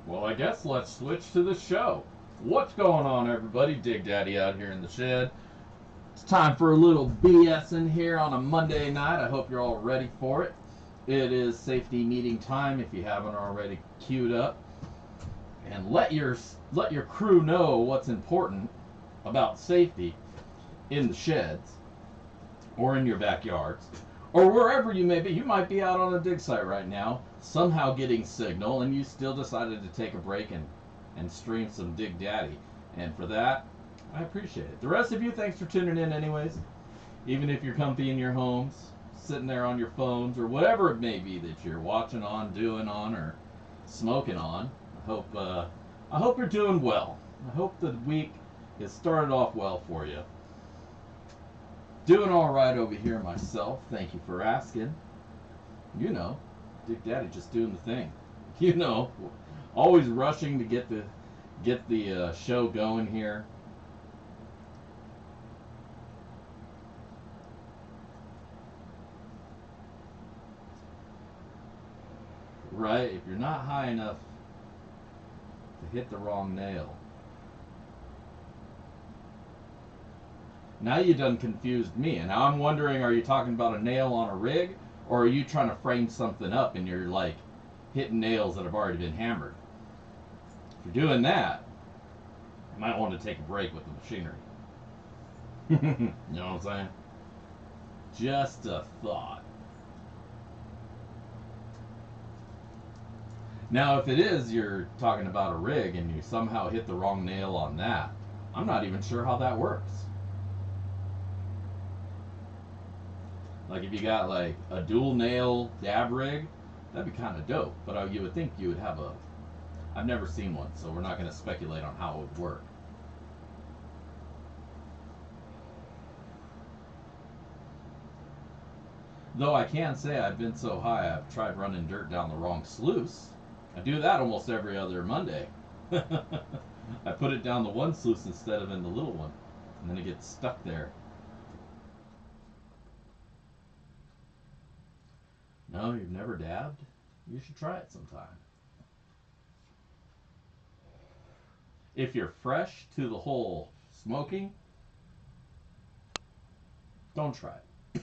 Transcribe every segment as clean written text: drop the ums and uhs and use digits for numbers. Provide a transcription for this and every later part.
Well, I guess let's switch to the show. What's going on, everybody? Dig Daddy out here in the shed. It's time for a little BSin here on a Monday night. I hope you're all ready for it. It is safety meeting time if you haven't already queued up. And let your crew know what's important about safety in the sheds or in your backyards or wherever you may be. You might be out on a dig site right now, somehow getting signal, and you still decided to take a break and stream some Dig Daddy. And for that, I appreciate it. The rest of you, thanks for tuning in anyways. Even if you're comfy in your homes, sitting there on your phones, or whatever it may be that you're watching on, doing on, or smoking on, I hope you're doing well. I hope the week has started off well for you. Doing all right over here myself. Thank you for asking. You know, Dig Daddy just doing the thing. You know, always rushing to get the show going here. Right? If you're not high enough to hit the wrong nail. Now you done confused me, and now I'm wondering, are you talking about a nail on a rig, or are you trying to frame something up and you're like hitting nails that have already been hammered? If you're doing that, you might want to take a break with the machinery. You know what I'm saying? Just a thought. Now, if it is you're talking about a rig and you somehow hit the wrong nail on that, I'm not even sure how that works. Like if you got like a dual nail dab rig, that'd be kind of dope. But you would think you would have a. I've never seen one, so we're not going to speculate on how it would work. Though I can say I've been so high, I've tried running dirt down the wrong sluice. I do that almost every other Monday. I put it down the one sluice instead of in the little one, and then it gets stuck there. No, you've never dabbed? You should try it sometime. If you're fresh to the whole smoking, don't try it.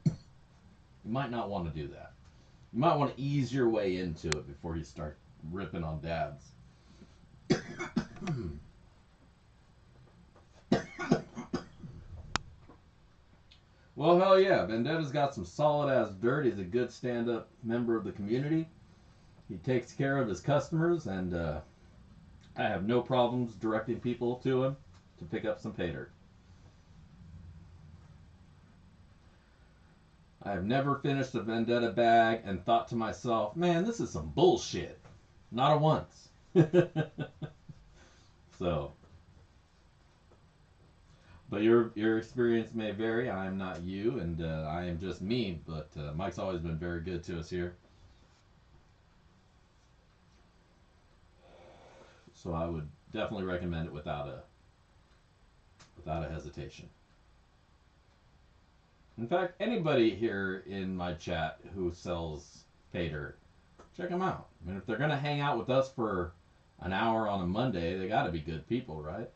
You might not want to do that. You might want to ease your way into it before you start ripping on dabs. Well, hell yeah. Vendetta's got some solid ass dirt. He's a good stand up member of the community. He takes care of his customers, and I have no problems directing people to him to pick up some pay dirt. I have never finished a Vendetta bag and thought to myself, man, this is some bullshit. Not a once. So, but your experience may vary. I am not you, and I am just me. But Mike's always been very good to us here. So I would definitely recommend it without a hesitation. In fact, anybody here in my chat who sells pay dirt, check them out. I mean, if they're gonna hang out with us for an hour on a Monday, they got to be good people, right?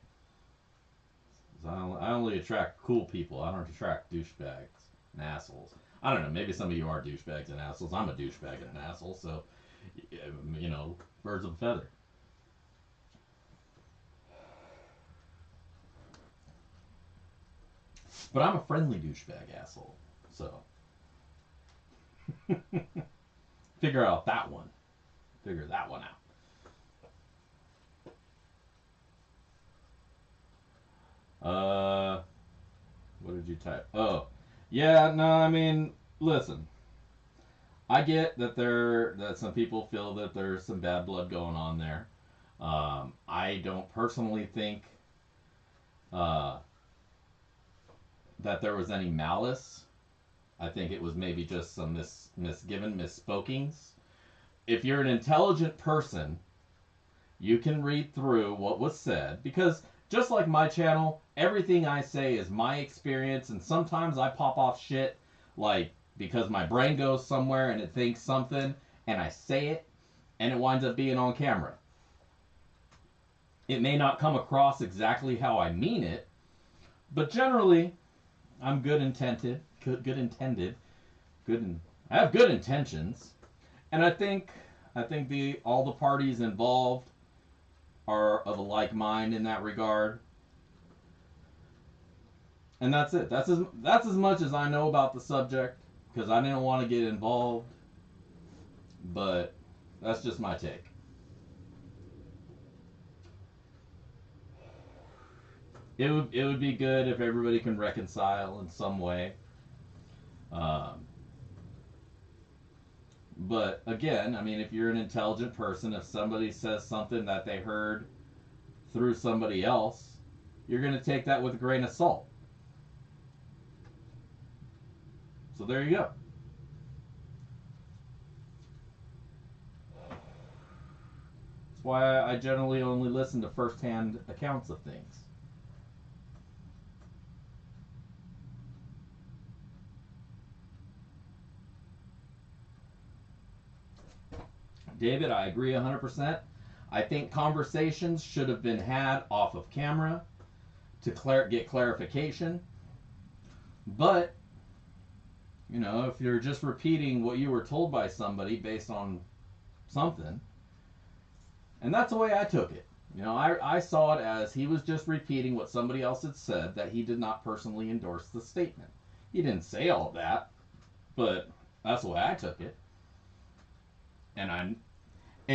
I only attract cool people. I don't attract douchebags and assholes. I don't know. Maybe some of you are douchebags and assholes. I'm a douchebag and an asshole, so you know, birds of a feather. But I'm a friendly douchebag asshole. So figure out that one. Figure that one out. What did you type? Oh, yeah. No, I mean, listen. I get that some people feel that there's some bad blood going on there. I don't personally think uh, that there was any malice. I think it was maybe just some misspokings. If you're an intelligent person, you can read through what was said, because just like my channel, everything I say is my experience, and sometimes I pop off shit like because my brain goes somewhere and it thinks something and I say it and it winds up being on camera. It may not come across exactly how I mean it, but generally I'm good intended, I have good intentions, and I think all the parties involved are of a like mind in that regard. And that's it. That's as much as I know about the subject, because I didn't want to get involved, but that's just my take. It would be good if everybody can reconcile in some way. Um, but again, I mean, if you're an intelligent person, if somebody says something that they heard through somebody else, you're going to take that with a grain of salt. So there you go. That's why I generally only listen to first-hand accounts of things. David, I agree 100%. I think conversations should have been had off of camera to get clarification. But, if you're just repeating what you were told by somebody based on something, and that's the way I took it. I saw it as he was just repeating what somebody else had said, that he did not personally endorse the statement. He didn't say all of that, but that's the way I took it. And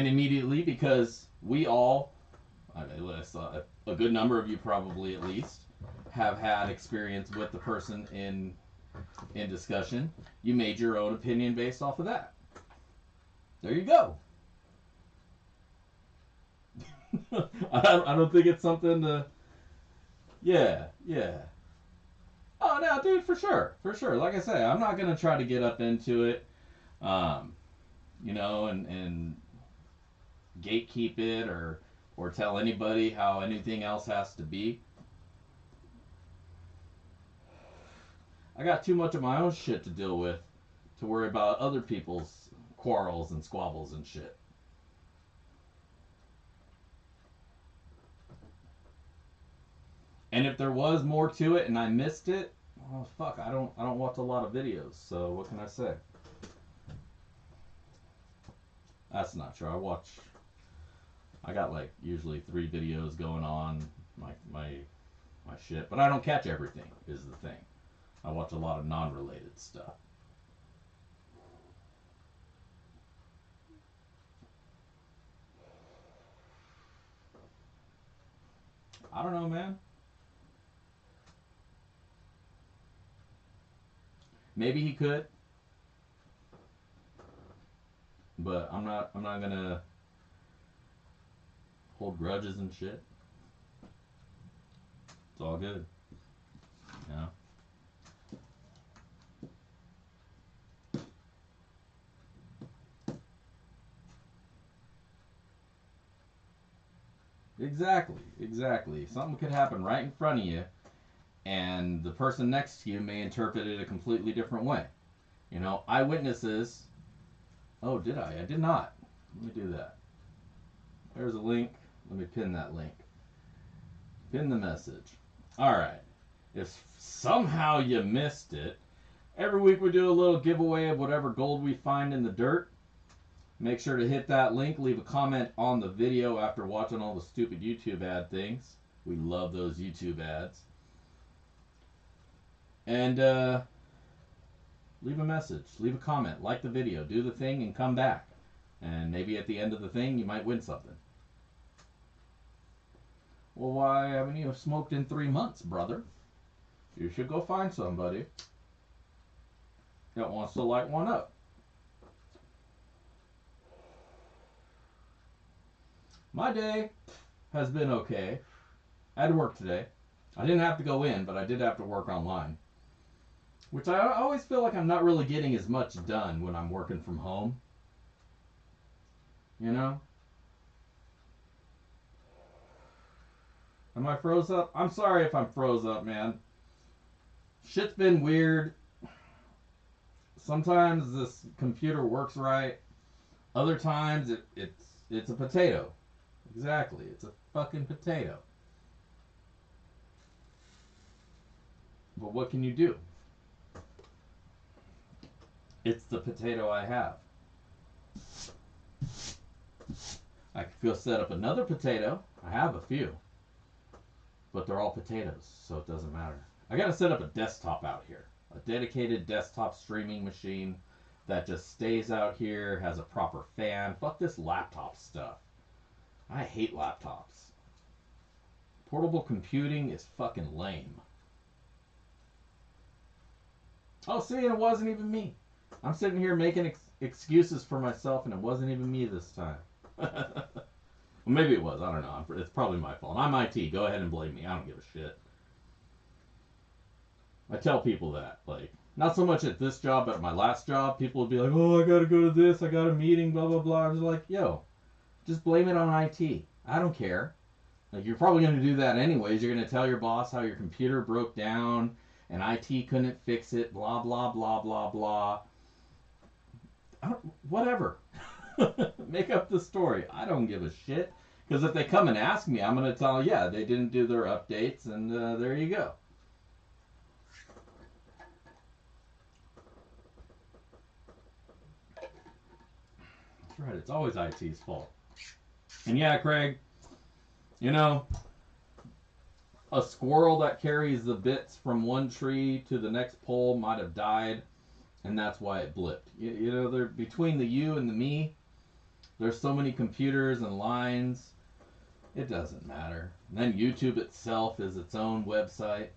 immediately, because we all, a good number of you probably at least, have had experience with the person in discussion, you made your own opinion based off of that. There you go. I don't think it's something to. Yeah, yeah. Oh no, dude, for sure, for sure. Like I say, I'm not gonna try to get up into it, um, and gatekeep it or tell anybody how anything else has to be. I got too much of my own shit to deal with to worry about other people's quarrels and squabbles and shit. And if there was more to it and I missed it, oh fuck, I don't watch a lot of videos, so what can I say? That's not true. I got like usually 3 videos going on my shit, but I don't catch everything is the thing. I watch a lot of non-related stuff. I don't know, man. Maybe he could, but I'm not gonna hold grudges and shit. It's all good. You know? Exactly, exactly. Something could happen right in front of you, and the person next to you may interpret it a completely different way. Eyewitnesses. Oh, did I? I did not. Let me do that. There's a link. Let me pin that link. Pin the message. Alright. If somehow you missed it, every week we do a little giveaway of whatever gold we find in the dirt. Make sure to hit that link. Leave a comment on the video after watching all the stupid YouTube ad things. We love those YouTube ads. And leave a message, leave a comment, like the video, do the thing, and come back. And maybe at the end of the thing, you might win something. Well, why haven't you smoked in 3 months, brother? You should go find somebody that wants to light one up. My day has been okay. I had to work today. I didn't have to go in, but I did have to work online. Which I always feel like I'm not really getting as much done when I'm working from home. You know? Am I froze up? I'm sorry if I'm froze up, man. Shit's been weird. Sometimes this computer works right. Other times it's a potato. Exactly. It's a fucking potato. But what can you do? It's the potato I have. I could go set up another potato. I have a few. But they're all potatoes, so it doesn't matter. I gotta set up a desktop out here. A dedicated desktop streaming machine that just stays out here, has a proper fan. Fuck this laptop stuff. I hate laptops. Portable computing is fucking lame. Oh, see, and it wasn't even me. I'm sitting here making excuses for myself, and it wasn't even me this time. Well, maybe it was. I don't know. It's probably my fault. I'm IT. Go ahead and blame me. I don't give a shit. I tell people that. Like, not so much at this job, but at my last job, people would be like, oh, I gotta go to this. I got a meeting, blah, blah, blah. I was like, yo, just blame it on IT. I don't care. Like, you're probably going to do that anyways. You're going to tell your boss how your computer broke down and IT couldn't fix it, blah, blah, blah, blah, blah. Whatever. Make up the story. I don't give a shit. Because if they come and ask me, I'm going to tell them, yeah, they didn't do their updates, and there you go. That's right. It's always IT's fault. And yeah, Craig, you know, a squirrel that carries the bits from one tree to the next pole might have died, and that's why it blipped. You know, they're between the you and the me. There's so many computers and lines. It doesn't matter. And then YouTube itself is its own website.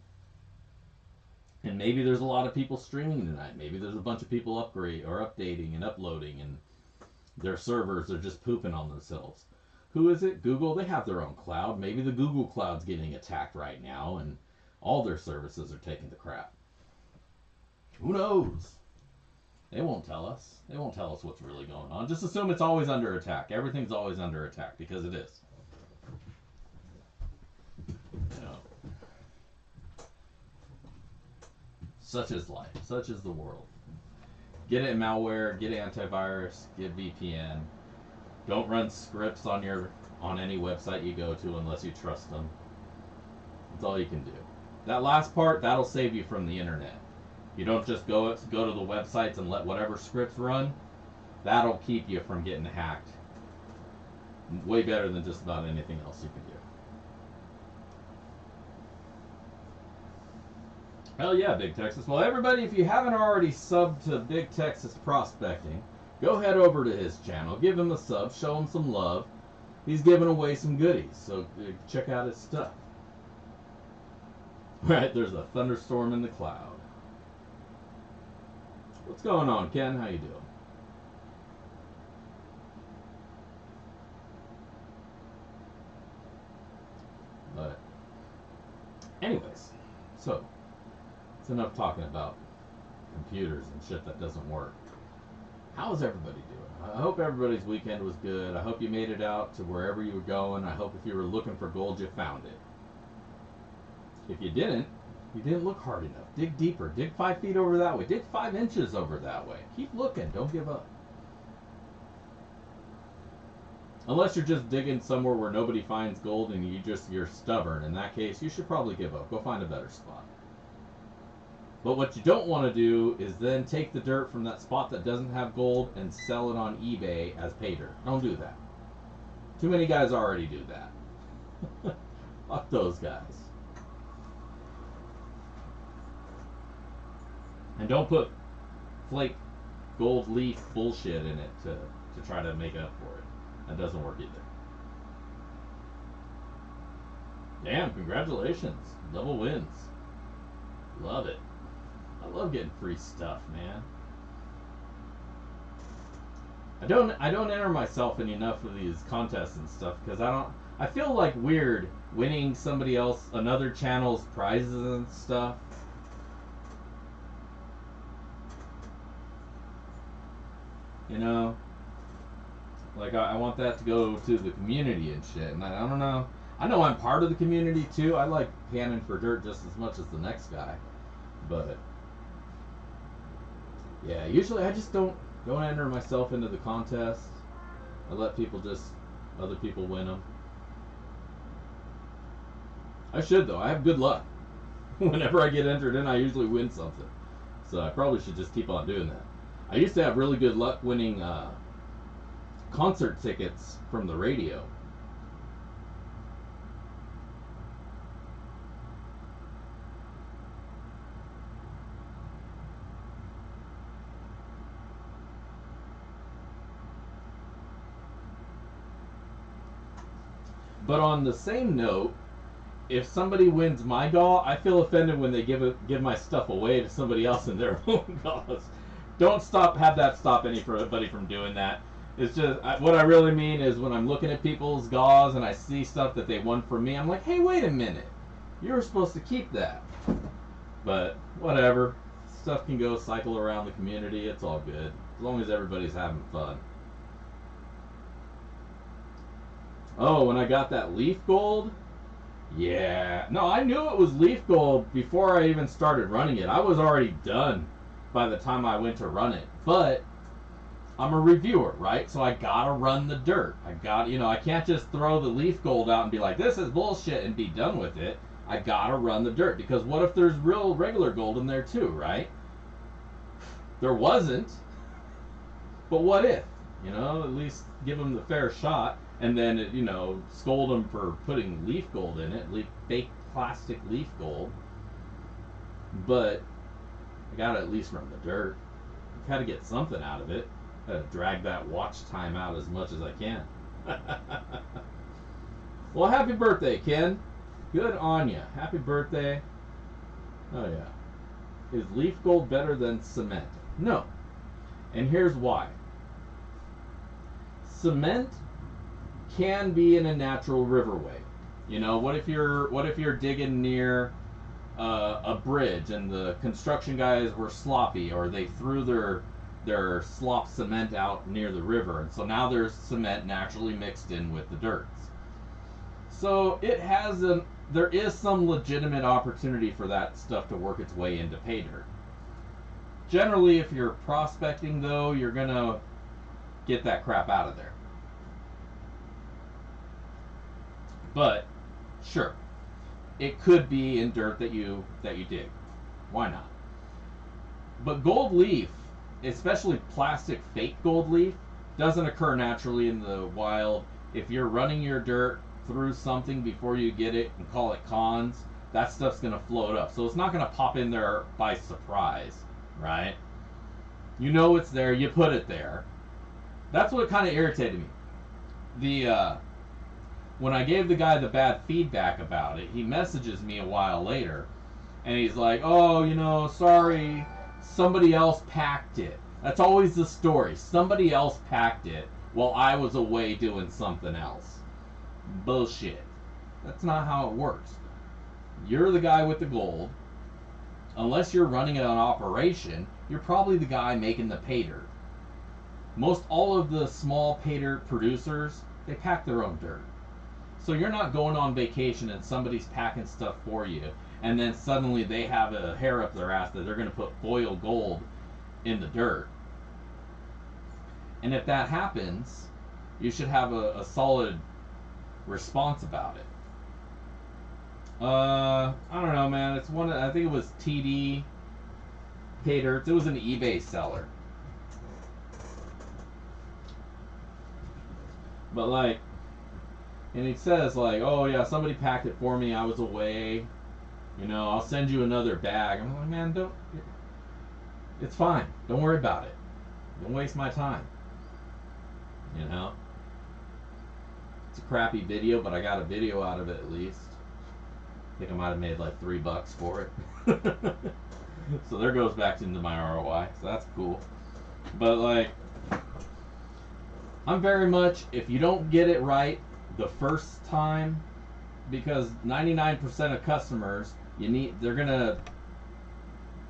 And maybe there's a lot of people streaming tonight. Maybe there's a bunch of people updating and uploading, and their servers are just pooping on themselves. Who is it? Google? They have their own cloud. Maybe the Google cloud's getting attacked right now, and all their services are taking the crap. Who knows? They won't tell us. They won't tell us what's really going on. Just assume it's always under attack. Everything's always under attack, because it is. You know. Such is life. Such is the world. Get it malware, get antivirus, get VPN. Don't run scripts on any website you go to unless you trust them. That's all you can do. That last part, that'll save you from the internet. You don't just go to the websites and let whatever scripts run. That'll keep you from getting hacked. Way better than just about anything else you can do. Hell yeah, Big Texas. Well, everybody, if you haven't already subbed to Big Texas Prospecting, go head over to his channel. Give him a sub. Show him some love. He's giving away some goodies, so check out his stuff. Right, there's a thunderstorm in the cloud. What's going on, Ken? How you doing? But anyways, so it's enough talking about computers and shit that doesn't work. How is everybody doing? I hope everybody's weekend was good. I hope you made it out to wherever you were going. I hope if you were looking for gold, you found it. If you didn't look hard enough. Dig deeper. Dig 5 feet over that way. Dig 5 inches over that way. Keep looking. Don't give up. Unless you're just digging somewhere where nobody finds gold and you're stubborn. In that case, you should probably give up. Go find a better spot. But what you don't want to do is then take the dirt from that spot that doesn't have gold and sell it on eBay as pay dirt. Don't do that. Too many guys already do that. Fuck those guys. And don't put flake gold leaf bullshit in it to try to make up for it. That doesn't work either. Damn, congratulations. Double wins. Love it. I love getting free stuff, man. I don't enter myself in enough of these contests and stuff because I feel like weird winning somebody else, another channel's prizes and stuff. You know? Like, I want that to go to the community and shit, and I don't know. I know I'm part of the community, too. I like panning for dirt just as much as the next guy. But, yeah, usually I just don't enter myself into the contest. I let other people win them. I should, though. I have good luck. Whenever I get entered in, I usually win something. So I probably should just keep on doing that. I used to have really good luck winning concert tickets from the radio. But on the same note, if somebody wins my GAW, I feel offended when they give my stuff away to somebody else in their own GAWs. Don't have that stop anybody from doing that. It's just, what I really mean is when I'm looking at people's GAWs and I see stuff that they won from me, I'm like, hey, wait a minute. You were supposed to keep that. But, whatever. Stuff can go cycle around the community. It's all good. As long as everybody's having fun. Oh, when I got that leaf gold? Yeah. No, I knew it was leaf gold before I even started running it. I was already done by the time I went to run it. But I'm a reviewer, right? So I gotta run the dirt. I can't just throw the leaf gold out and be like, this is bullshit and be done with it. I gotta run the dirt because what if there's real regular gold in there too, right? There wasn't. But what if? At least give them the fair shot. And then, scold them for putting leaf gold in it, fake plastic leaf gold. But I gotta at least run the dirt. I gotta get something out of it. Gotta drag that watch time out as much as I can. Well, happy birthday, Ken. Good on ya. Happy birthday. Oh, yeah. Is leaf gold better than cement? No. And here's why. Cement can be in a natural riverway. What if you're digging near a bridge and the construction guys were sloppy, or they threw their slop cement out near the river, and so now there's cement naturally mixed in with the dirt. So there is some legitimate opportunity for that stuff to work its way into pay dirt. Generally, if you're prospecting, though, you're gonna get that crap out of there. But sure, it could be in dirt that you dig. Why not? But gold leaf, especially plastic fake gold leaf, doesn't occur naturally in the wild. If you're running your dirt through something before you get it and call it cons, that stuff's gonna float up. So it's not gonna pop in there by surprise, right? It's there, you put it there. That's what kind of irritated me. When I gave the guy the bad feedback about it, he messages me a while later, and he's like, oh, sorry, somebody else packed it. That's always the story. Somebody else packed it while I was away doing something else. Bullshit. That's not how it works. You're the guy with the gold. Unless you're running an operation, you're probably the guy making the pay dirt. Most all of the small pay dirt producers, they pack their own dirt. So you're not going on vacation and somebody's packing stuff for you, and then suddenly they have a hair up their ass that they're going to put foil gold in the dirt. And if that happens, you should have a solid response about it. I don't know, man. It's I think it was TD Pay Dirt. It was an eBay seller. But and he says oh yeah, somebody packed it for me, I was away, I'll send you another bag. I'm like, man, don't. It's fine. Don't worry about it. Don't waste my time. You know? It's a crappy video, but I got a video out of it at least. I think I might have made like $3 for it. So there goes back into my ROI. So that's cool. But like, I'm very much, if you don't get it right the first time, because 99% of customers, they're gonna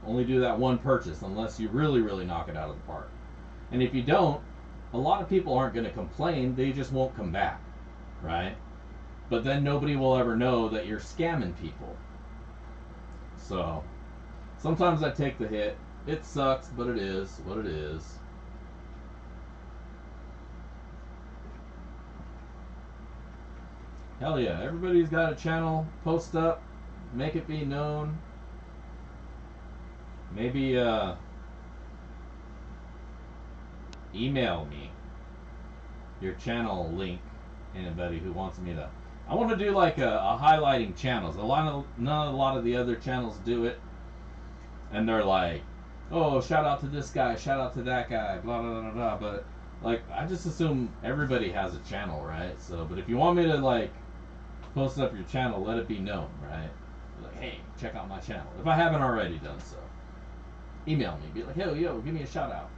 only do that one purchase unless you really, really knock it out of the park. And if you don't, a lot of people aren't gonna complain, they just won't come back, right? But then nobody will ever know that you're scamming people. So sometimes I take the hit. It sucks, but it is what it is. Hell yeah, everybody's got a channel. Post up, make it be known. Maybe email me your channel link. Anybody who wants me to. I want to do like a highlighting channels. A lot of the other channels do it, and they're like, oh, shout out to this guy, shout out to that guy, blah blah blah blah. But like, I just assume everybody has a channel, right? So, but if you want me to like post up your channel, let it be known, right? Like, hey, check out my channel. If I haven't already done so, email me. Be like, hey, yo, give me a shout out.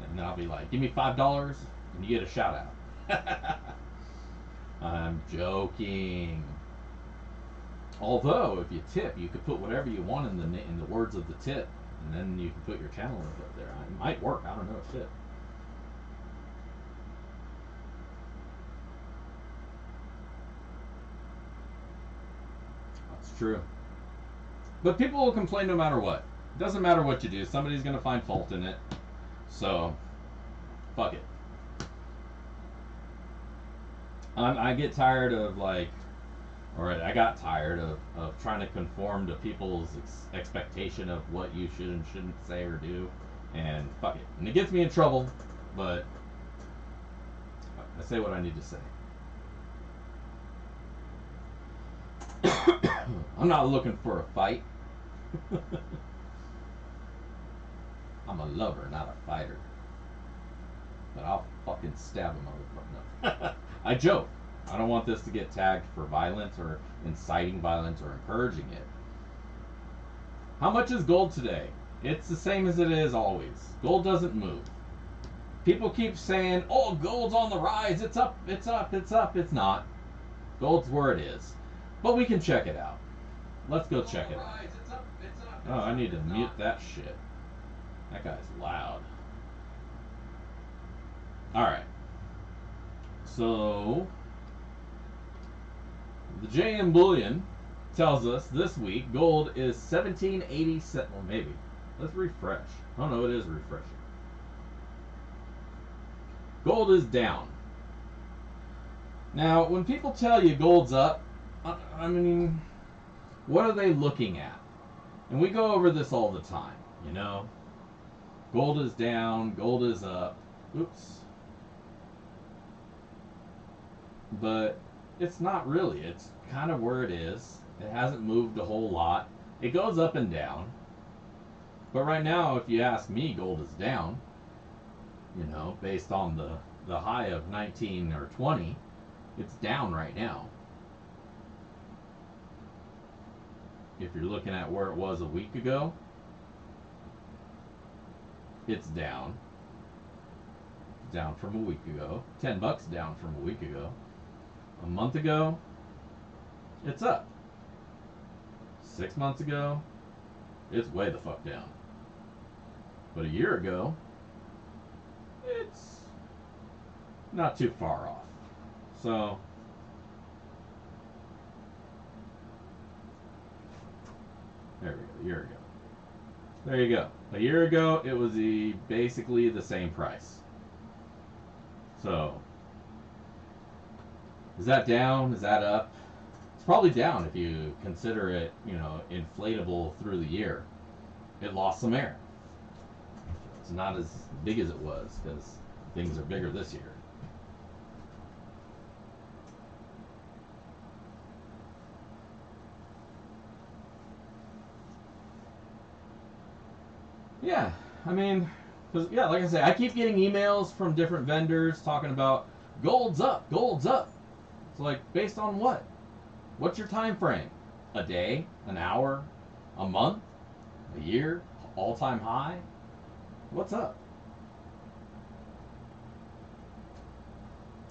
And I'll be like, give me $5 and you get a shout out. I'm joking. Although, if you tip, you could put whatever you want in the words of the tip, and then you can put your channel info there. It might work. I don't know. Shit. That's true. But people will complain no matter what. It doesn't matter what you do. Somebody's going to find fault in it. So, fuck it. I get tired of like, alright, I got tired of trying to conform to people's expectation of what you should and shouldn't say or do. And fuck it. And it gets me in trouble, but I say what I need to say. I'm not looking for a fight. I'm a lover, not a fighter. But I'll fucking stab a motherfucker. No. I joke. I don't want this to get tagged for violence or inciting violence or encouraging it. How much is gold today? It's the same as it is always. Gold doesn't move. People keep saying, oh, gold's on the rise. It's up, it's up, it's up. It's not. Gold's where it is. But we can check it out. Let's go check it out. Oh, I need to mute that shit. That guy's loud. Alright. So, the JM Bullion tells us this week gold is 1787. Well, maybe. Let's refresh. Oh no, it is refreshing. Gold is down. Now, when people tell you gold's up, I mean, what are they looking at? And we go over this all the time, you know? Gold is down, gold is up. Oops. But it's not really. It's kind of where it is. It hasn't moved a whole lot. It goes up and down. But right now, if you ask me, gold is down. You know, based on the high of 19 or 20, it's down right now. If you're looking at where it was a week ago, it's down. Down from a week ago. $10 down from a week ago. A month ago, it's up. 6 months ago, it's way the fuck down. But a year ago, it's not too far off. So, there we go, a year ago. There you go. A year ago, it was basically the same price. So, is that down? Is that up? It's probably down if you consider it, you know, inflatable through the year. It lost some air. It's not as big as it was because things are bigger this year. Yeah, I mean, because, yeah, like I say, I keep getting emails from different vendors talking about gold's up, gold's up. It's like, based on what? What's your time frame? A day? An hour? A month? A year? All-time high? What's up?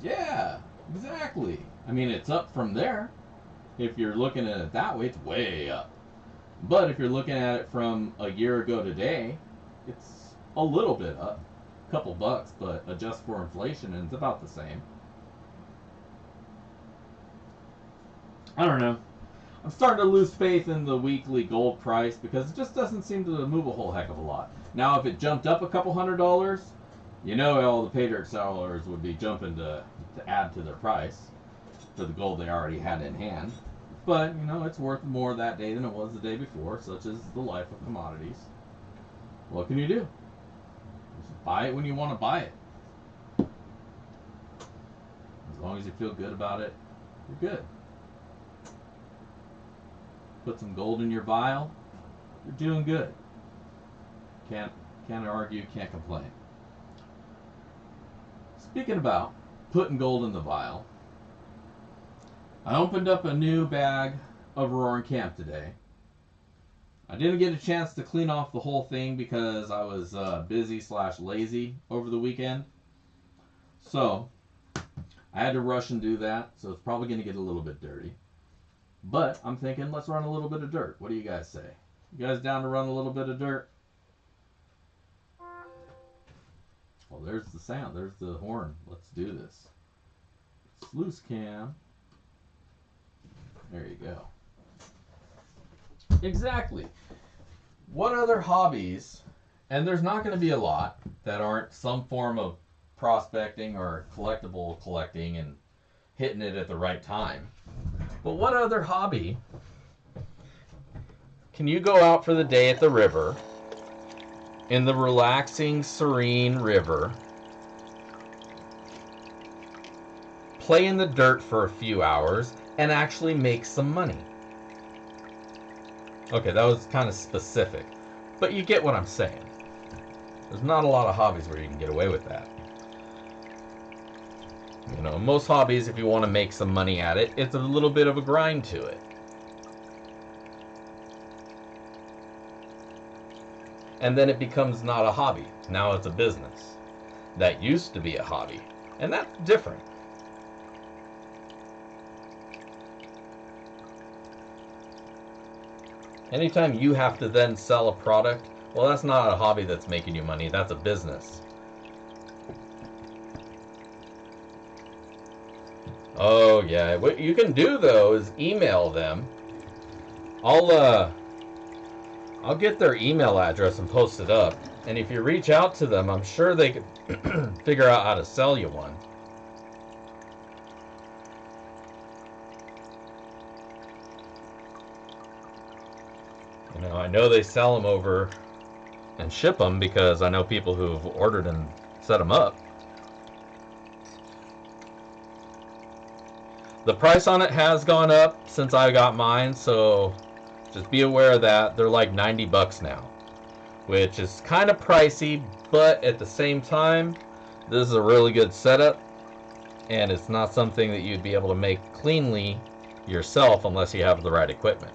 Yeah, exactly. I mean, it's up from there. If you're looking at it that way, it's way up. But if you're looking at it from a year ago today, it's a little bit up. A couple bucks, but adjust for inflation and it's about the same. I don't know. I'm starting to lose faith in the weekly gold price because it just doesn't seem to move a whole heck of a lot. Now, if it jumped up a couple $100, you know all the pay dirt sellers would be jumping to add to their price for the gold they already had in hand. But, you know, it's worth more that day than it was the day before, such is the life of commodities. What can you do? Just buy it when you want to buy it. As long as you feel good about it, you're good. Put some gold in your vial, you're doing good. Can't argue, can't complain. Speaking about putting gold in the vial, I opened up a new bag of Roaring Camp today. I didn't get a chance to clean off the whole thing because I was busy/lazy over the weekend. So, I had to rush and do that, so it's probably going to get a little bit dirty. But I'm thinking, let's run a little bit of dirt. What do you guys say? You guys down to run a little bit of dirt? Well, there's the sound. There's the horn. Let's do this. Sluice cam. There you go. Exactly. What other hobbies, and there's not going to be a lot, that aren't some form of prospecting or collectible collecting and hitting it at the right time. But what other hobby can you go out for the day at the river, in the relaxing, serene river, play in the dirt for a few hours, and actually make some money? Okay, that was kind of specific, but you get what I'm saying. There's not a lot of hobbies where you can get away with that. You know, most hobbies, if you want to make some money at it, it's a little bit of a grind to it. And then it becomes not a hobby. Now it's a business. That used to be a hobby, and that's different. Anytime you have to then sell a product, well, that's not a hobby that's making you money, that's a business. Oh yeah, what you can do though is email them. I'll get their email address and post it up. And if you reach out to them, I'm sure they could figure out how to sell you one. You know, I know they sell them over and ship them because I know people who've ordered and set them up. The price on it has gone up since I got mine, so just be aware of that. They're like 90 bucks now, which is kind of pricey, but at the same time, this is a really good setup, and it's not something that you'd be able to make cleanly yourself unless you have the right equipment.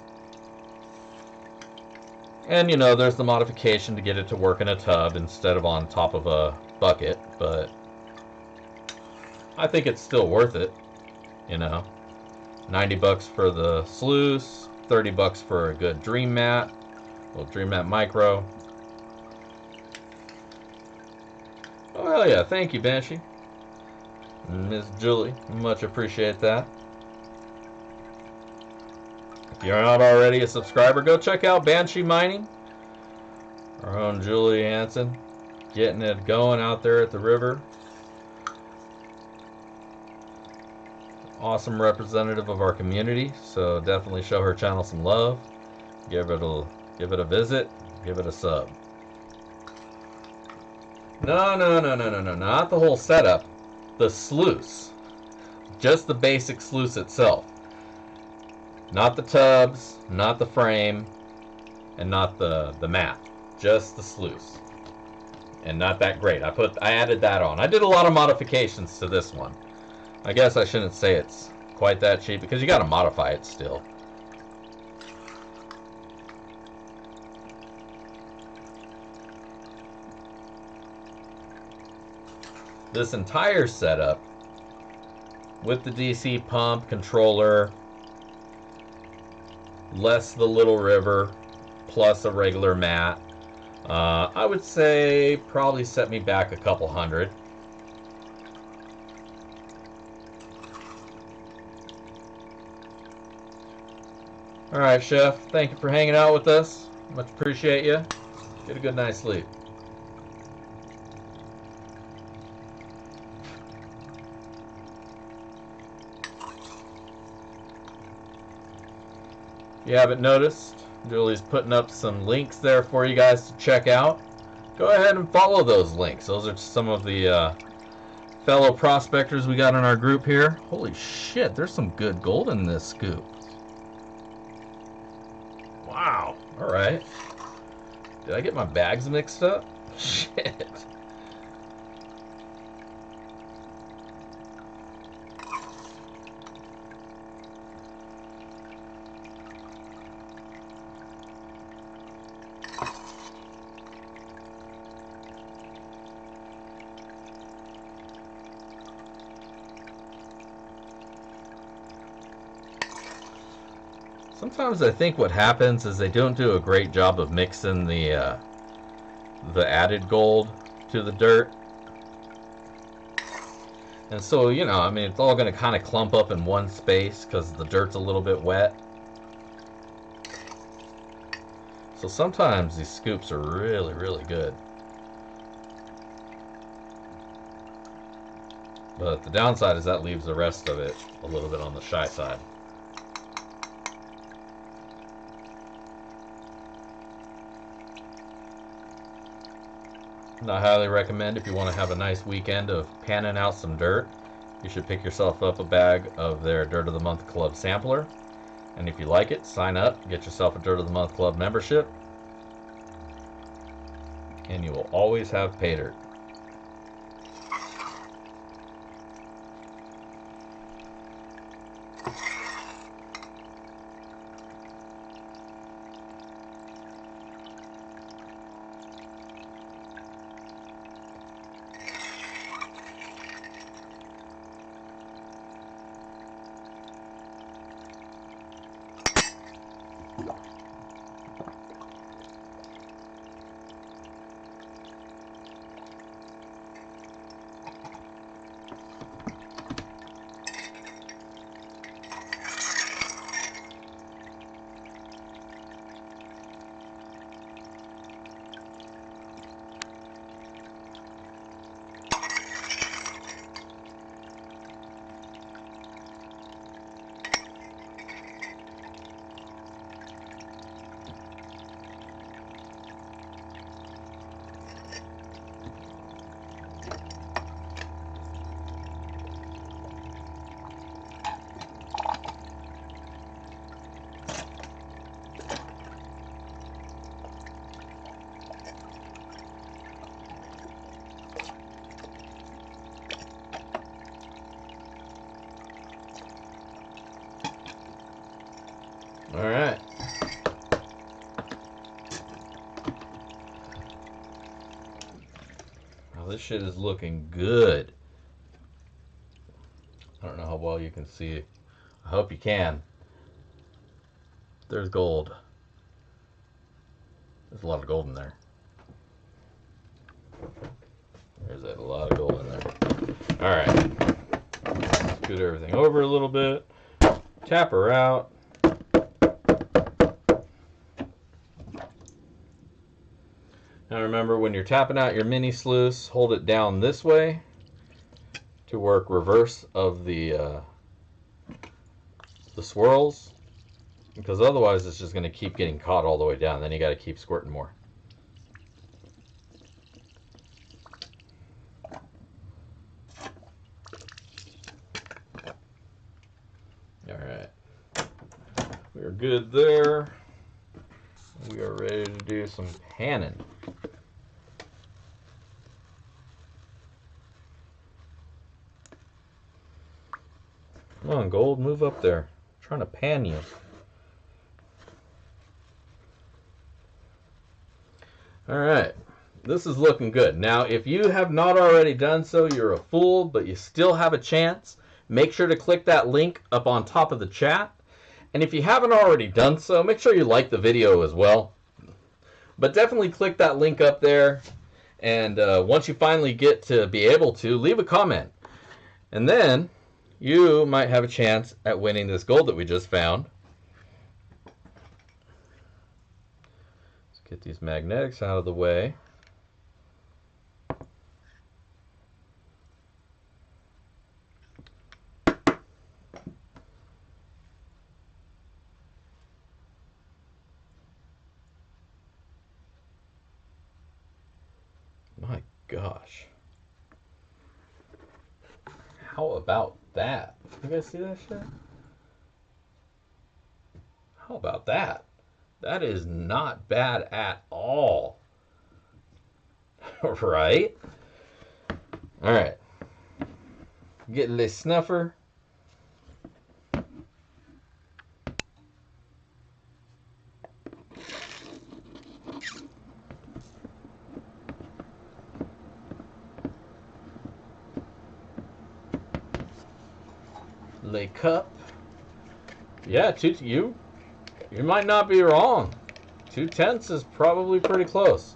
And you know, there's the modification to get it to work in a tub instead of on top of a bucket, but I think it's still worth it. You know, 90 bucks for the sluice, 30 bucks for a good dream mat, little dream mat micro. Oh hell yeah, thank you, Banshee. Miss Julie, much appreciate that. If you're not already a subscriber, go check out Banshee Mining. Our own Julie Hansen, getting it going out there at the river. Awesome representative of our community, so definitely show her channel some love. Give it a visit, give it a sub. No, not the whole setup. The sluice, just the basic sluice itself. Not the tubs, not the frame, and not the mat. just the sluice. And not that great. I added that on. I did a lot of modifications to this one. I guess I shouldn't say it's quite that cheap because you got to modify it still. This entire setup with the DC pump, controller, less the little river, plus a regular mat, I would say probably set me back a couple hundred. Alright, Chef, thank you for hanging out with us. Much appreciate you. Get a good night's sleep. If you haven't noticed, Julie's putting up some links there for you guys to check out. Go ahead and follow those links. Those are some of the fellow prospectors we got in our group here. Holy shit, there's some good gold in this scoop. Wow. Alright. Did I get my bags mixed up? Shit. Sometimes I think what happens is they don't do a great job of mixing the added gold to the dirt. And so, you know, I mean, it's all going to kind of clump up in one space because the dirt's a little bit wet. So sometimes these scoops are really, really good. But the downside is that leaves the rest of it a little bit on the shy side. And I highly recommend, if you want to have a nice weekend of panning out some dirt, you should pick yourself up a bag of their Dirt of the Month Club sampler. And if you like it, sign up, get yourself a Dirt of the Month Club membership, and you will always have pay dirt. All right. Now this shit is looking good. I don't know how well you can see. I hope you can. There's gold. There's a lot of gold in there. There's a lot of gold in there. All right. Scoot everything over a little bit. Tap her out. Now remember, when you're tapping out your mini sluice, hold it down this way to work reverse of the swirls, because otherwise it's just going to keep getting caught all the way down. Then you got to keep squirting more. All right, we're good there. we are ready to do some panning. Come on, Gold, move up there. I'm trying to pan you. Alright, this is looking good. Now, if you have not already done so, you're a fool, but you still have a chance. Make sure to click that link up on top of the chat. And if you haven't already done so, make sure you like the video as well. But definitely click that link up there. And once you finally get to be able to, leave a comment. And then you might have a chance at winning this gold that we just found. Let's get these magnetics out of the way. My gosh. How about that? You guys see that shit? How about that? That is not bad at all. Right? Alright. Get the snuffer. Le cup. Yeah, you might not be wrong. 2/10 is probably pretty close.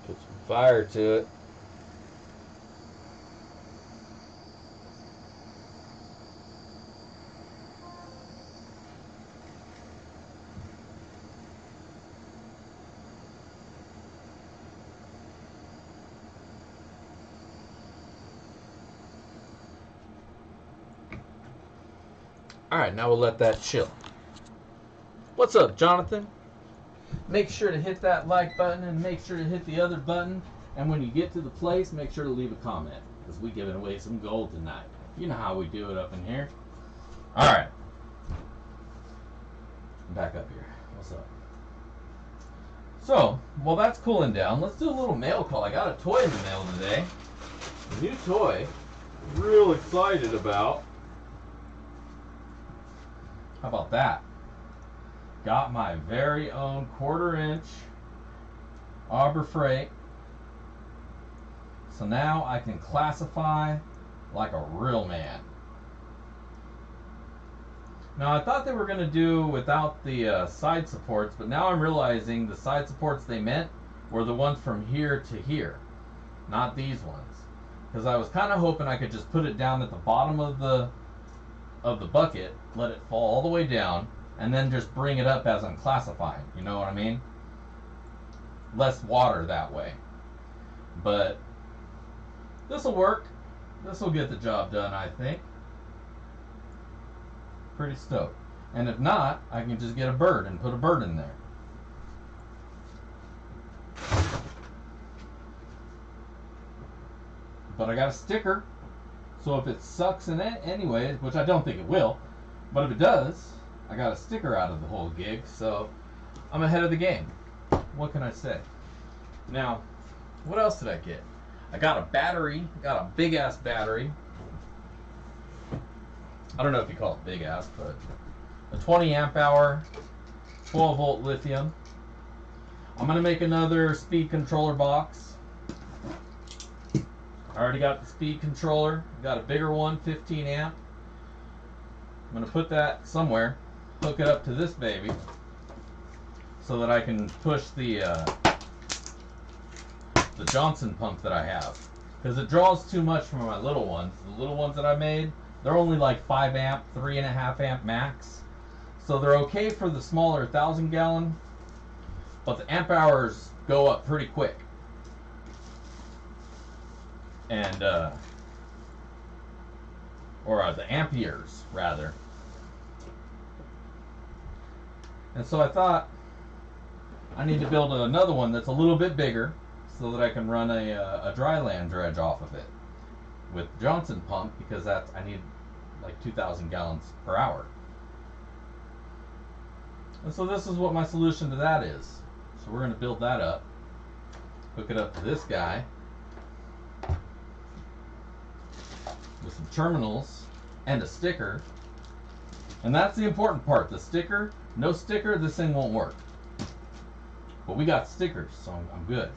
Put some fire to it. Alright, now we'll let that chill. What's up, Jonathan? Make sure to hit that like button and make sure to hit the other button. And when you get to the place, make sure to leave a comment, because we're giving away some gold tonight. You know how we do it up in here. Alright. Back up here. What's up? So, while that's cooling down, let's do a little mail call. I got a toy in the mail today. A new toy. Real excited about. How about that? Got my very own 1/4-inch Arbor Freight. So now I can classify like a real man. Now I thought they were going to do without the side supports, but now I'm realizing the side supports they meant were the ones from here to here, not these ones. Because I was kind of hoping I could just put it down at the bottom of the bucket, let it fall all the way down, and then just bring it up as I'm classifying. You know what I mean? Less water that way. But this will work. This will get the job done, I think. Pretty stoked. And if not, I can just get a bird and put a bird in there. But I got a sticker, so if it sucks in it anyway, which I don't think it will, but if it does, I got a sticker out of the whole gig, so I'm ahead of the game. What can I say? Now, what else did I get? I got a battery, got a big ass battery. I don't know if you call it big ass, but a 20 amp hour, 12 volt lithium. I'm gonna make another speed controller box. I already got the speed controller, got a bigger one, 15 amp. I'm gonna put that somewhere, hook it up to this baby, so that I can push the Johnson pump that I have. because it draws too much from my little ones. The little ones that I made, they're only like 5 amp, 3.5 amp max. So they're okay for the smaller 1,000 gallon, but the amp hours go up pretty quick. And, or the amperes, rather. And so I thought I need to build another one that's a little bit bigger so that I can run a dry land dredge off of it with Johnson pump, because that's, I need like 2,000 gallons per hour. And so this is what my solution to that is. So we're going to build that up, hook it up to this guy with some terminals and a sticker. And that's the important part, the sticker. No sticker, this thing won't work. But we got stickers, so I'm good.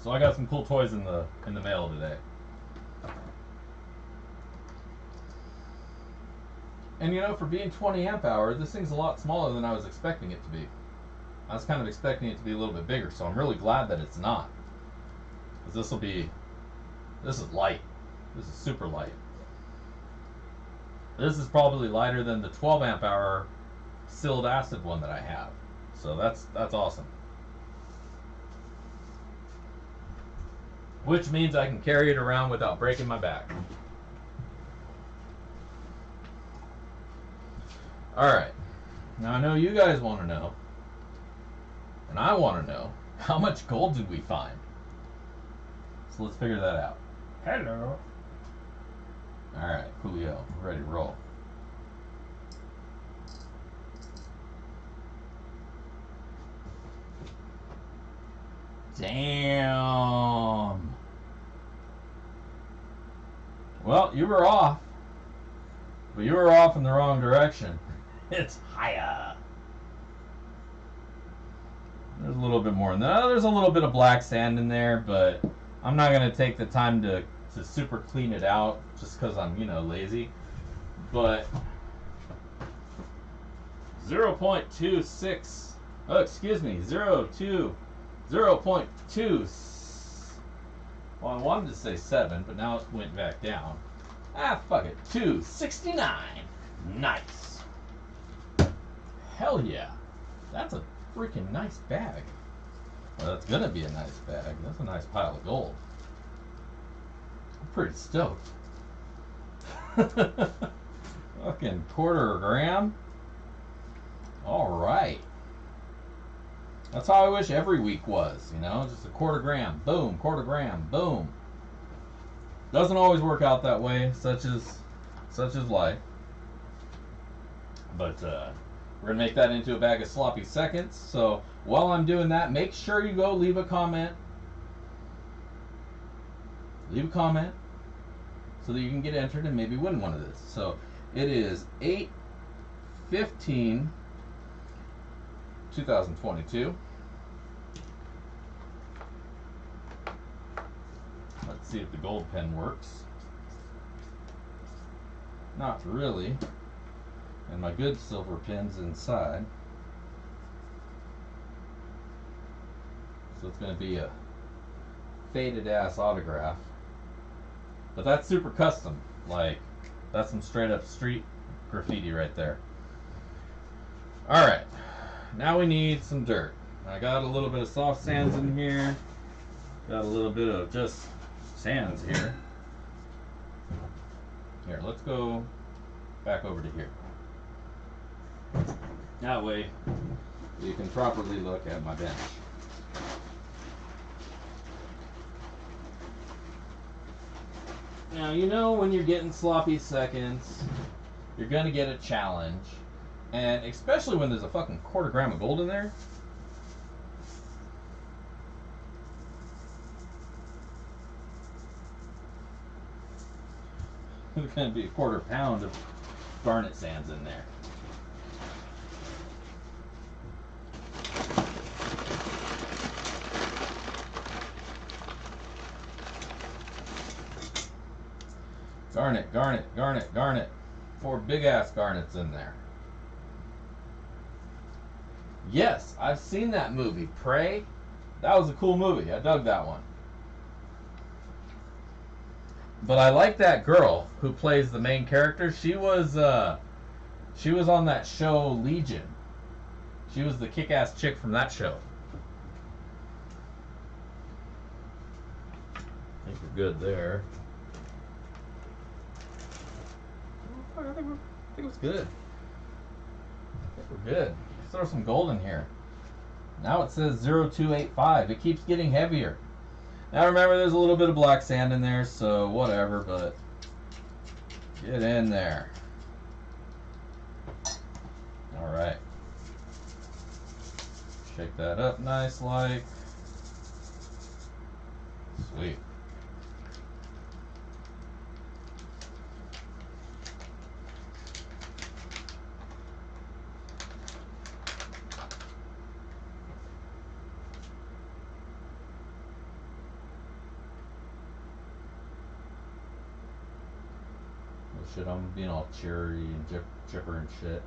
So I got some cool toys in the mail today. And you know, for being 20 amp hour, this thing's a lot smaller than I was expecting it to be. I was kind of expecting it to be a little bit bigger, so I'm really glad that it's not. Because this is light. This is super light. This is probably lighter than the 12 amp hour sealed acid one that I have. So that's awesome. Which means I can carry it around without breaking my back. Alright, now I know you guys want to know, and I want to know, how much gold did we find? So let's figure that out. Hello. Alright, coolio, we're ready to roll. Damn. Well, you were off. But you were off in the wrong direction. It's higher. There's a little bit more. No, there's a little bit of black sand in there, but I'm not going to take the time to super clean it out just because I'm, you know, lazy. But 0.26, oh, excuse me, 0.2, well, I wanted to say 7, but now it went back down. Ah, fuck it, 269. Nice. Hell yeah. That's a freaking nice bag. Well, that's gonna be a nice bag. That's a nice pile of gold. I'm pretty stoked. Fucking quarter gram. Alright. That's how I wish every week was, you know? Just a quarter gram. Boom. Quarter gram. Boom. Doesn't always work out that way, such is life. But we're gonna make that into a bag of sloppy seconds. So while I'm doing that, make sure you go leave a comment. Leave a comment so that you can get entered and maybe win one of this. So it is 8/15/2022. Let's see if the gold pen works. Not really. And my good silver pen's inside. So it's going to be a faded ass autograph. But that's super custom. Like, that's some straight up street graffiti right there. Alright. Now we need some dirt. I got a little bit of soft sands in here. Got a little bit of just sands here. Here, let's go back over to here. That way you can properly look at my bench. Now, you know when you're getting sloppy seconds, you're gonna get a challenge. And especially when there's a fucking quarter gram of gold in there. There's gonna be a quarter pound of garnet sands in there. Garnet, garnet, garnet, garnet. 4 big ass garnets in there. Yes, I've seen that movie, Prey. That was a cool movie. I dug that one. But I like that girl who plays the main character. She was on that show Legion. She was the kick-ass chick from that show. I think we're good there. I think it was good. I think we're good. Let's throw some gold in here. Now it says 0285. It keeps getting heavier. Now remember, there's a little bit of black sand in there, so whatever, but get in there. All right. Shake that up nice like. Sweet. Oh shit, I'm being all cheery and chipper and shit.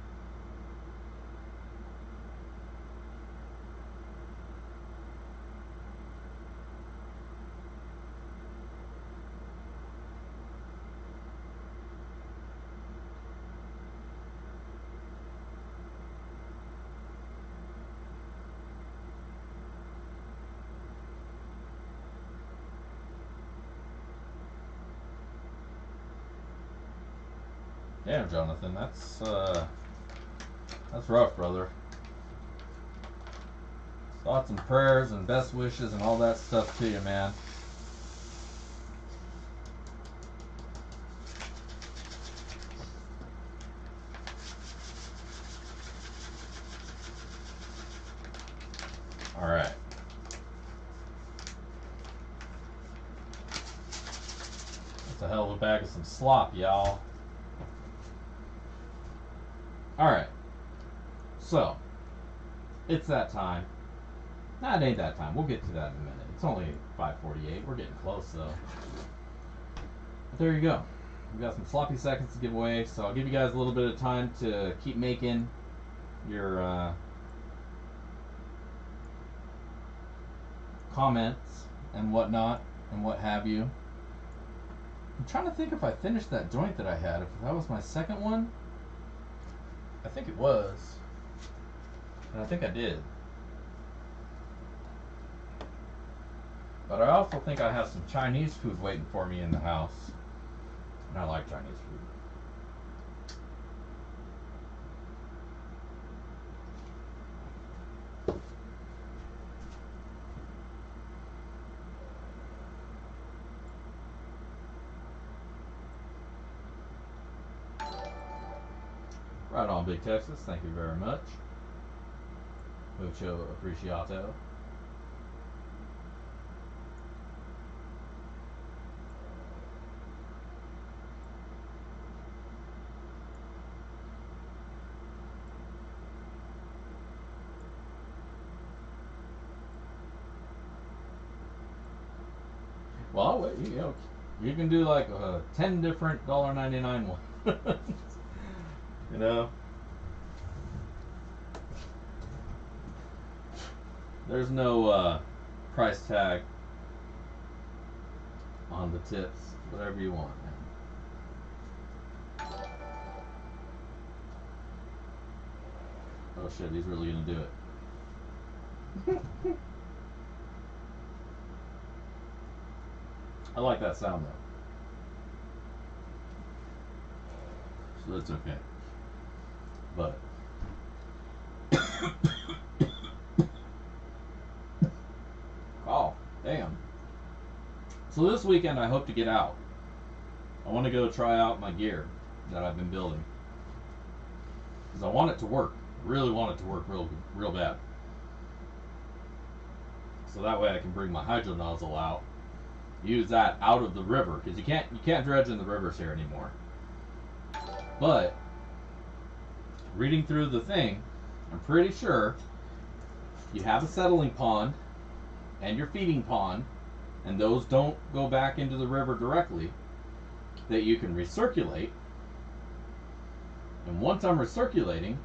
Damn, Jonathan, that's rough, brother. Thoughts and prayers and best wishes and all that stuff to you, man. All right. That's a hell of a bag of some slop, y'all. Alright, so, it's that time. Nah, it ain't that time. We'll get to that in a minute. It's only 5:48. We're getting close, though. But there you go. We've got some sloppy seconds to give away, so I'll give you guys a little bit of time to keep making your comments and whatnot and what have you. I'm trying to think if I finished that joint that I had. If that was my second one. I think it was. And I think I did. But I also think I have some Chinese food waiting for me in the house. And I like Chinese food. Right on, Big Texas. Thank you very much. Mucho appreciato. Well, you know, you can do like 10 different $1.99 ones. You know? There's no price tag on the tips. Whatever you want, man. Oh shit, he's really gonna do it. I like that sound though. So that's okay. But oh, damn. So this weekend I hope to get out. I want to go try out my gear that I've been building. Because I want it to work. Really want it to work real bad. So that way I can bring my hydro nozzle out. Use that out of the river. Because you can't dredge in the rivers here anymore. But reading through the thing, I'm pretty sure you have a settling pond and your feeding pond, and those don't go back into the river directly, that you can recirculate. And once I'm recirculating,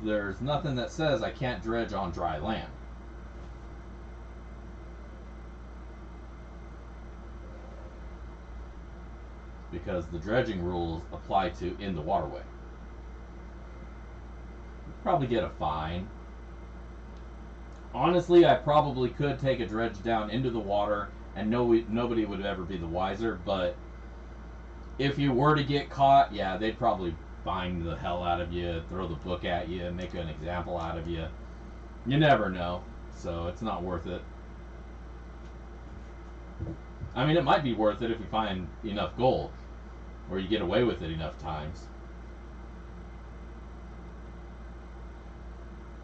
there's nothing that says I can't dredge on dry land. Because the dredging rules apply to in the waterway. You'd probably get a fine. Honestly, I probably could take a dredge down into the water and nobody would ever be the wiser, but if you were to get caught, yeah, they'd probably fine the hell out of you, throw the book at you, make an example out of you. You never know, so it's not worth it. I mean, it might be worth it if you find enough gold, or you get away with it enough times.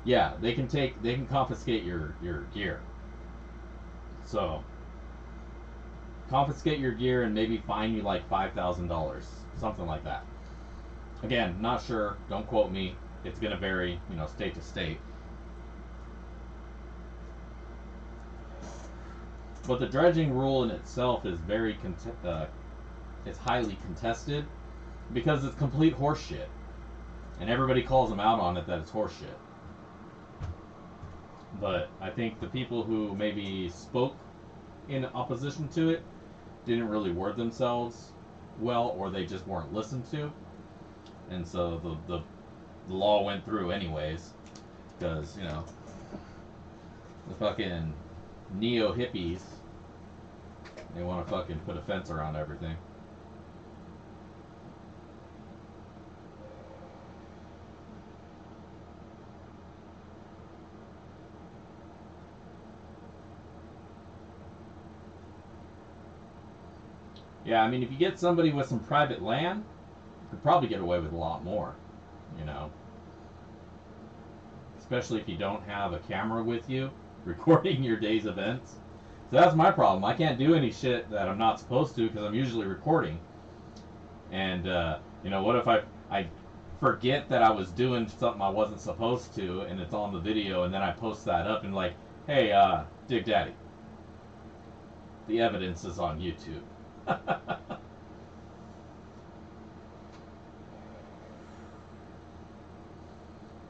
Yeah, they can confiscate your gear. So confiscate your gear and maybe fine you like $5,000, something like that. Again, not sure. Don't quote me. It's going to vary, state to state. But the dredging rule in itself is it's highly contested because it's complete horseshit, and everybody calls them out on it that it's horseshit. But I think the people who maybe spoke in opposition to it didn't really word themselves well, or they just weren't listened to, and so the law went through anyways, because the fucking neo hippies, they want to fucking put a fence around everything. Yeah, I mean, if you get somebody with some private land, you could probably get away with a lot more, you know. Especially if you don't have a camera with you recording your day's events. So that's my problem. I can't do any shit that I'm not supposed to because I'm usually recording. And, what if I forget that I was doing something I wasn't supposed to and it's on the video and then I post that up and like, hey, Dig Daddy, the evidence is on YouTube.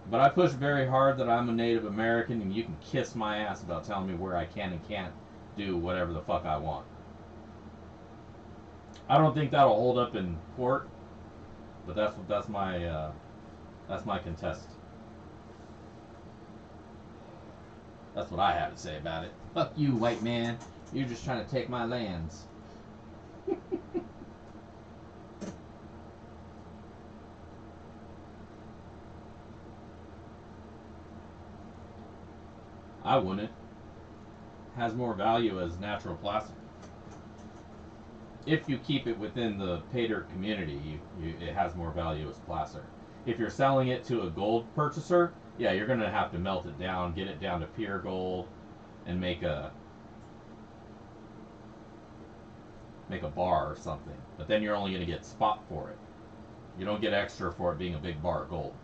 But I push very hard that I'm a Native American, and you can kiss my ass about telling me where I can and can't do whatever the fuck I want. I don't think that'll hold up in court, but that's my contest. That's what I have to say about it. Fuck you, white man. You're just trying to take my lands. I wouldn't. Has more value as natural placer. If you keep it within the pay dirt community, it has more value as placer. If you're selling it to a gold purchaser, yeah, you're gonna have to melt it down, get it down to pure gold, and make a bar or something. But then you're only gonna get spot for it. You don't get extra for it being a big bar of gold.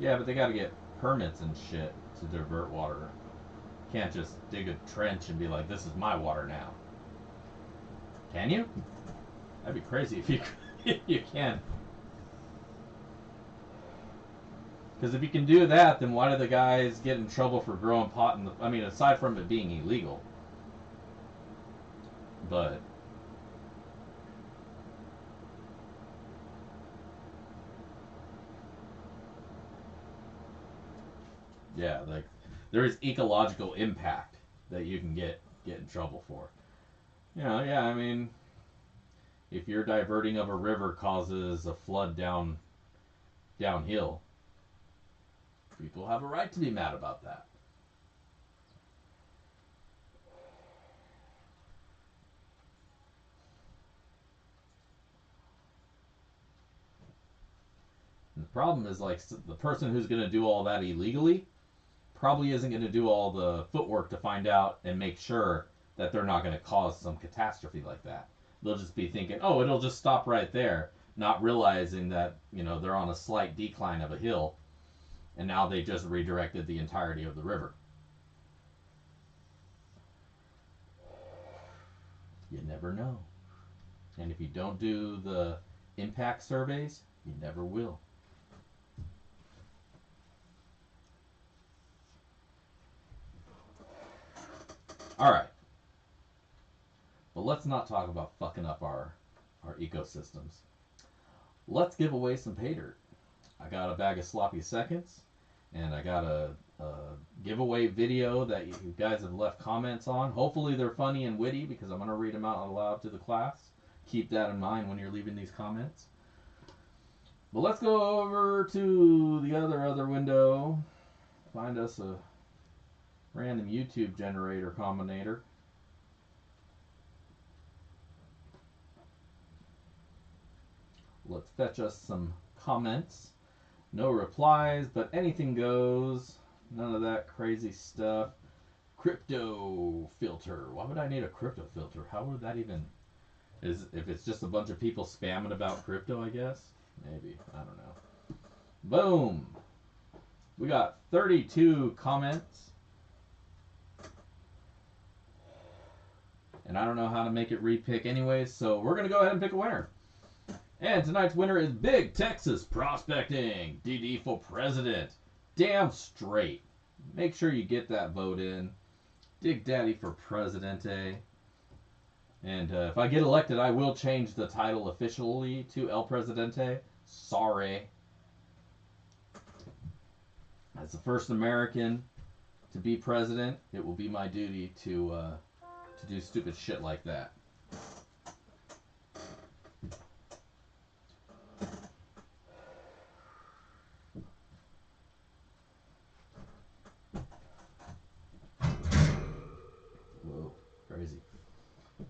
Yeah, but they gotta get permits and shit to divert water. Can't just dig a trench and be like, this is my water now. Can you? That'd be crazy if you if you can. Because if you can do that, then why do the guys get in trouble for growing pot in the... I mean, aside from it being illegal. But... yeah, like, there is ecological impact that you can get in trouble for. Yeah, I mean... if your diverting of a river causes a flood downhill, people have a right to be mad about that. And the problem is, like, the person who's going to do all that illegally probably isn't going to do all the footwork to find out and make sure that they're not going to cause some catastrophe like that. They'll just be thinking, oh, it'll just stop right there, not realizing that, they're on a slight decline of a hill And now they just redirected the entirety of the river. You never know. And if you don't do the impact surveys, you never will. Alright. But let's not talk about fucking up our ecosystems. Let's give away some pay dirt. I got a bag of sloppy seconds, and I got a giveaway video that you guys have left comments on. Hopefully they're funny and witty, because I'm going to read them out aloud to the class. Keep that in mind when you're leaving these comments. But let's go over to the other window. Find us a random YouTube generator combinator. Let's fetch us some comments. No replies, but anything goes. None of that crazy stuff. Crypto filter. Why would I need a crypto filter? How would that even... If it's just a bunch of people spamming about crypto, I guess? Maybe. I don't know. Boom. We got 32 comments. And I don't know how to make it repick anyways, so we're going to go ahead and pick a winner. And tonight's winner is Big Texas Prospecting. DD for president. Damn straight. Make sure you get that vote in. Dig Daddy for Presidente. And if I get elected, I will change the title officially to El Presidente. Sorry. As the first American to be president, it will be my duty to do stupid shit like that. Whoa, crazy.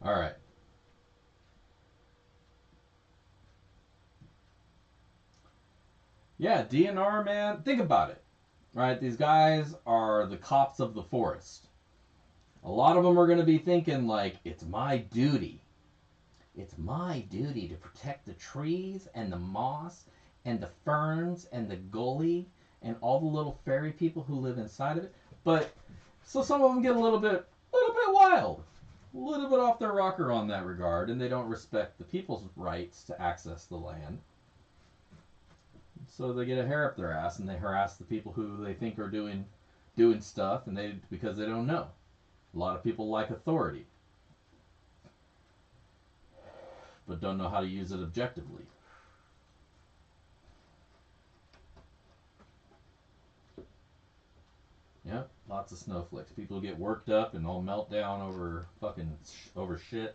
All right. Yeah, DNR, man, think about it. Right, these guys are the cops of the forest. A lot of them are going to be thinking like, it's my duty. It's my duty to protect the trees and the moss and the ferns and the gully and all the little fairy people who live inside of it. But so some of them get a little bit wild, a little bit off their rocker on that regard, and they don't respect the people's rights to access the land. So they get a hair up their ass and they harass the people who they think are doing stuff, and because they don't know. A lot of people like authority, but don't know how to use it objectively. Yep, lots of snowflakes. People get worked up and all melt down over over shit,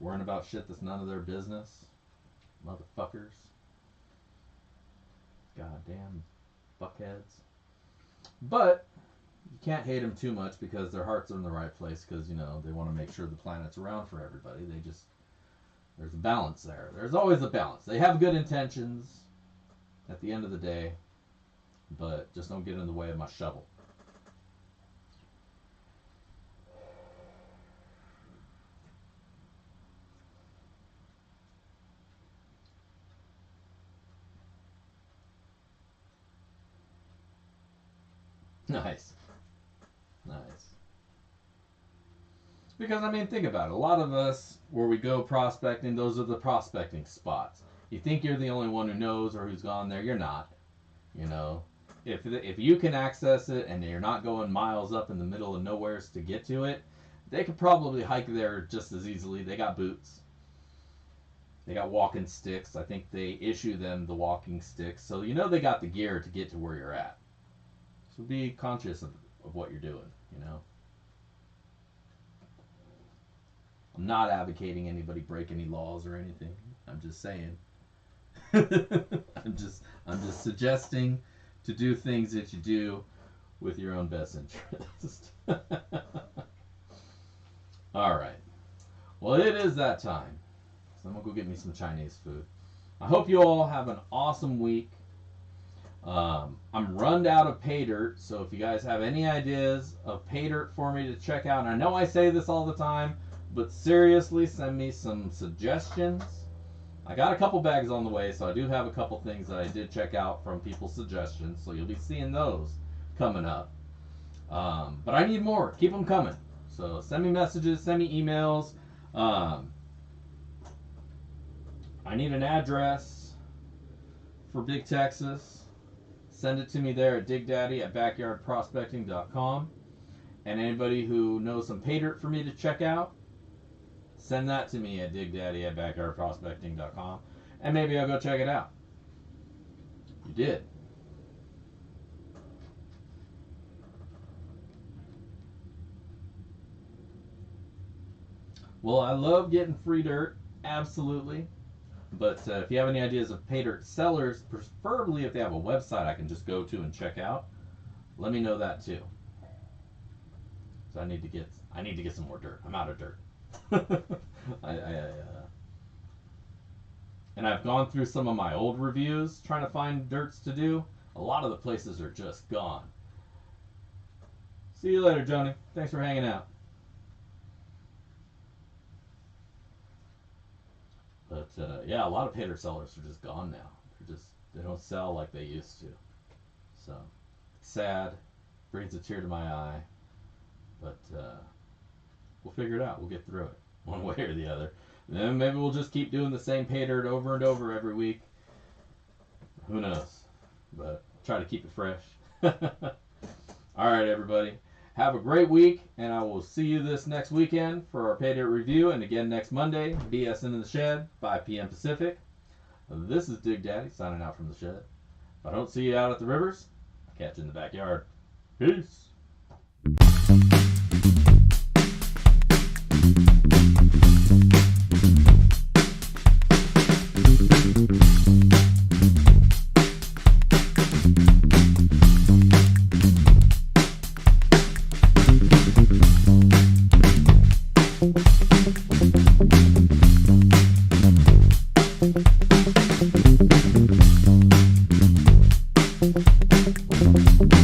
worrying about shit that's none of their business. Motherfuckers. Goddamn fuckheads. But you can't hate them too much because their hearts are in the right place, because, you know, they want to make sure the planet's around for everybody. There's a balance there. There's always a balance. They have good intentions at the end of the day, but just don't get in the way of my shovel. Nice. Nice. Because, I mean, think about it. A lot of us, where we go prospecting, those are the prospecting spots. You think you're the only one who knows or who's gone there. You're not. You know, if you can access it and you're not going miles up in the middle of nowheres to get to it, they could probably hike there just as easily. They got boots. They got walking sticks. I think they issue them the walking sticks. So you know they got the gear to get to where you're at. So be conscious of what you're doing, you know. I'm not advocating anybody break any laws or anything. I'm just saying. I'm just suggesting to do things that you do with your own best interest. All right. Well, it is that time. So I'm going to go get me some Chinese food. I hope you all have an awesome week. I'm run out of pay dirt, so if you guys have any ideas of pay dirt for me to check out, and I know I say this all the time, but seriously, send me some suggestions. I got a couple bags on the way, so I do have a couple things that I did check out from people's suggestions, so you'll be seeing those coming up. But I need more. Keep them coming. So send me messages, send me emails. I need an address for Big Texas. Send it to me there at digdaddy@backyardprospecting.com. And anybody who knows some pay dirt for me to check out, send that to me at digdaddy@backyardprospecting.com. And maybe I'll go check it out. You did. Well, I love getting free dirt, absolutely. But if you have any ideas of pay dirt sellers, preferably if they have a website I can just go to and check out, let me know that too. So I need to get some more dirt. I'm out of dirt. And I've gone through some of my old reviews trying to find dirts to do. A lot of the places are just gone. See you later, Joni. Thanks for hanging out. But yeah, a lot of pay dirt sellers are just gone now. They don't sell like they used to. So it's sad, brings a tear to my eye. But we'll figure it out. We'll get through it one way or the other. And then maybe we'll just keep doing the same pay dirt over and over every week. Who knows? But try to keep it fresh. All right, everybody. Have a great week, and I will see you this next weekend for our pay dirt review, and again next Monday, BSin in the Shed, 5 p.m. Pacific. This is Dig Daddy signing out from the shed. If I don't see you out at the rivers, I'll catch you in the backyard. Peace.